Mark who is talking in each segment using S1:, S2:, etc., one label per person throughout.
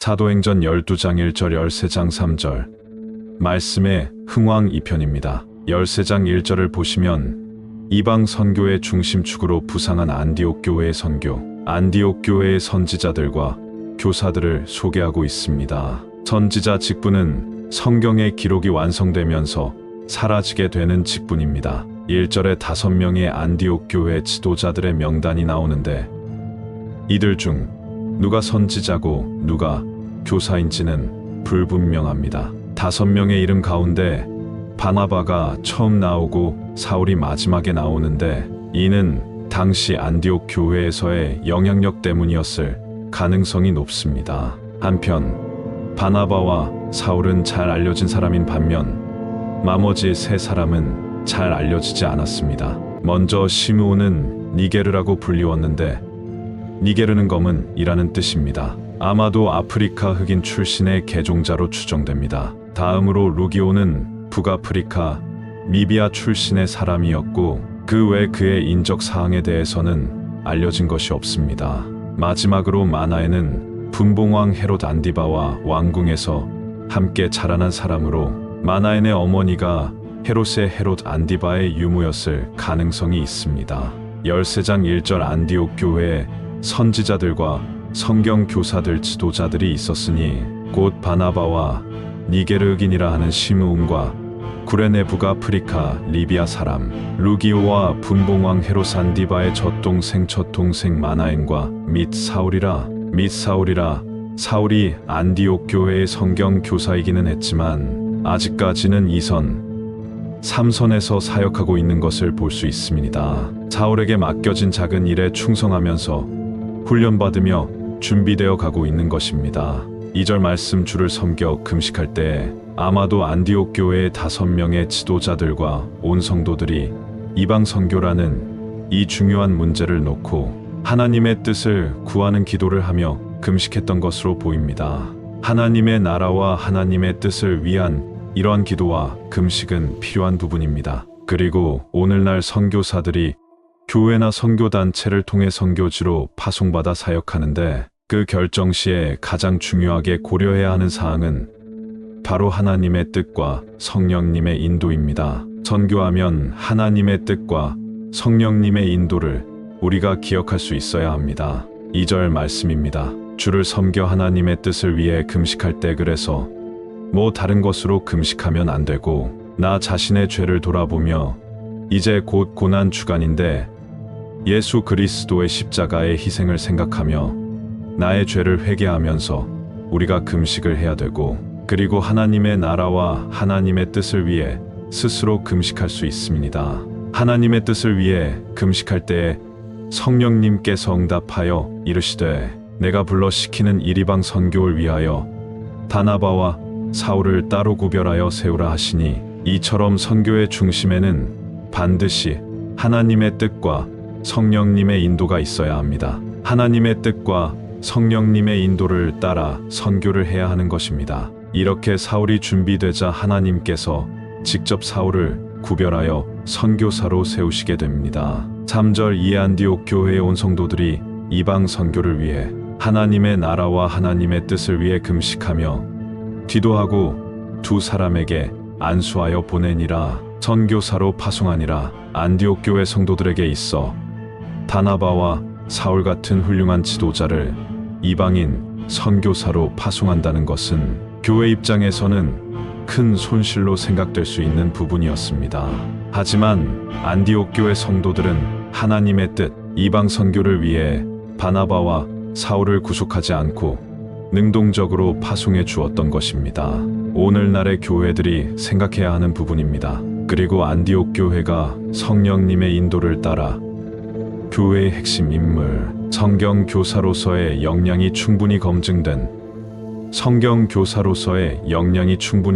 S1: 사도행전 12장 1절 13장 3절 말씀의 흥왕 2편입니다. 13장 1절을 보시면 이방 선교의 중심축으로 부상한 안디옥 교회의 선교, 안디옥 교회의 선지자들과 교사들을 소개하고 있습니다. 선지자 직분은 성경의 기록이 완성되면서 사라지게 되는 직분입니다. 1절에 5명의 안디옥 교회 지도자들의 명단이 나오는데 이들 중 누가 선지자고 누가 교사인지는 불분명합니다. 5명의 이름 가운데 바나바가 처음 나오고 사울이 마지막에 나오는데 이는 당시 안디옥 교회에서의 영향력 때문이었을 가능성이 높습니다. 한편 바나바와 사울은 잘 알려진 사람인 반면 나머지 3사람은 잘 알려지지 않았습니다. 먼저 시므온은 니게르라고 불리웠는데 니게르는 검은이라는 뜻입니다. 아마도 아프리카 흑인 출신의 개종자로 추정됩니다. 다음으로 루기오는 북아프리카 미비아 출신의 사람이었고 그 외 그의 인적 사항에 대해서는 알려진 것이 없습니다. 마지막으로 마나에는 분봉왕 헤롯 안디바와 왕궁에서 함께 자라난 사람으로 마나엔의 어머니가 헤롯의 헤롯 안디바의 유무였을 가능성이 있습니다. 13장 1절 안디옥 교회에 선지자들과 성경 교사들 지도자들이 있었으니 곧 바나바와 니게르 흑인이라 하는 시므온과 구레네 북아프리카 리비아 사람 루기오와 분봉왕 헤롯 안디바의 젖동생 마나엔과 및 사울이라 사울이 안디옥 교회의 성경 교사이기는 했지만 아직까지는 2선, 3선에서 사역하고 있는 것을 볼 수 있습니다. 사울에게 맡겨진 작은 일에 충성하면서 훈련받으며 준비되어 가고 있는 것입니다. 2절 말씀 주를 섬겨 금식할 때 아마도 안디옥 교회의 5명의 지도자들과 온 성도들이 이방 선교라는 이 중요한 문제를 놓고 하나님의 뜻을 구하는 기도를 하며 금식했던 것으로 보입니다. 하나님의 나라와 하나님의 뜻을 위한 이러한 기도와 금식은 필요한 부분입니다. 그리고 오늘날 선교사들이 교회나 선교단체를 통해 선교지로 파송받아 사역하는데 그 결정 시에 가장 중요하게 고려해야 하는 사항은 바로 하나님의 뜻과 성령님의 인도입니다. 선교하면 하나님의 뜻과 성령님의 인도를 우리가 기억할 수 있어야 합니다. 2절 말씀입니다. 주를 섬겨 하나님의 뜻을 위해 금식할 때 그래서 뭐 다른 것으로 금식하면 안 되고 나 자신의 죄를 돌아보며 이제 곧 고난 주간인데 예수 그리스도의 십자가의 희생을 생각하며 나의 죄를 회개하면서 우리가 금식을 해야 되고 그리고 하나님의 나라와 하나님의 뜻을 위해 스스로 금식할 수 있습니다. 하나님의 뜻을 위해 금식할 때에 성령님께서 응답하여 이르시되 내가 불러 시키는 이방 선교를 위하여 바나바와 사울을 따로 구별하여 세우라 하시니 이처럼 선교의 중심에는 반드시 하나님의 뜻과 성령님의 인도가 있어야 합니다. 하나님의 뜻과 성령님의 인도를 따라 선교를 해야 하는 것입니다. 이렇게 사울이 준비되자 하나님께서 직접 사울을 구별하여 선교사로 세우시게 됩니다. 3절 이 안디옥 교회의 온 성도들이 이방 선교를 위해 하나님의 나라와 하나님의 뜻을 위해 금식하며 기도하고 2사람에게 안수하여 보내니라. 선교사로 파송하니라. 안디옥 교회 성도들에게 있어 바나바와 사울 같은 훌륭한 지도자를 이방인 선교사로 파송한다는 것은 교회 입장에서는 큰 손실로 생각될 수 있는 부분이었습니다. 하지만 안디옥 교회 성도들은 하나님의 뜻, 이방 선교를 위해 바나바와 사울을 구속하지 않고 능동적으로 파송해 주었던 것입니다. 오늘날의 교회들이 생각해야 하는 부분입니다. 그리고 안디옥 교회가 성령님의 인도를 따라 교회의 핵심 인물, 성경 교사로서의 역량이 충분히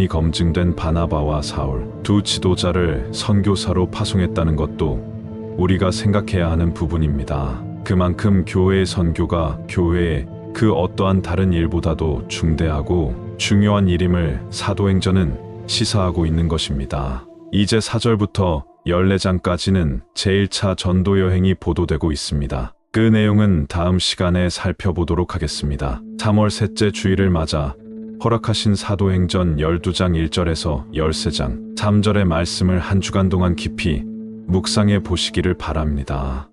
S1: 검증된 바나바와 사울 2 지도자를 선교사로 파송했다는 것도 우리가 생각해야 하는 부분입니다. 그만큼 교회의 선교가 교회의 그 어떠한 다른 일보다도 중대하고 중요한 일임을 사도행전은 시사하고 있는 것입니다. 이제 4절부터 14장까지는 제1차 전도 여행이 보도되고 있습니다. 그 내용은 다음 시간에 살펴보도록 하겠습니다. 3월 셋째 주일을 맞아 허락하신 사도행전 12장 1절에서 13장 3절의 말씀을 한 주간 동안 깊이 묵상해 보시기를 바랍니다.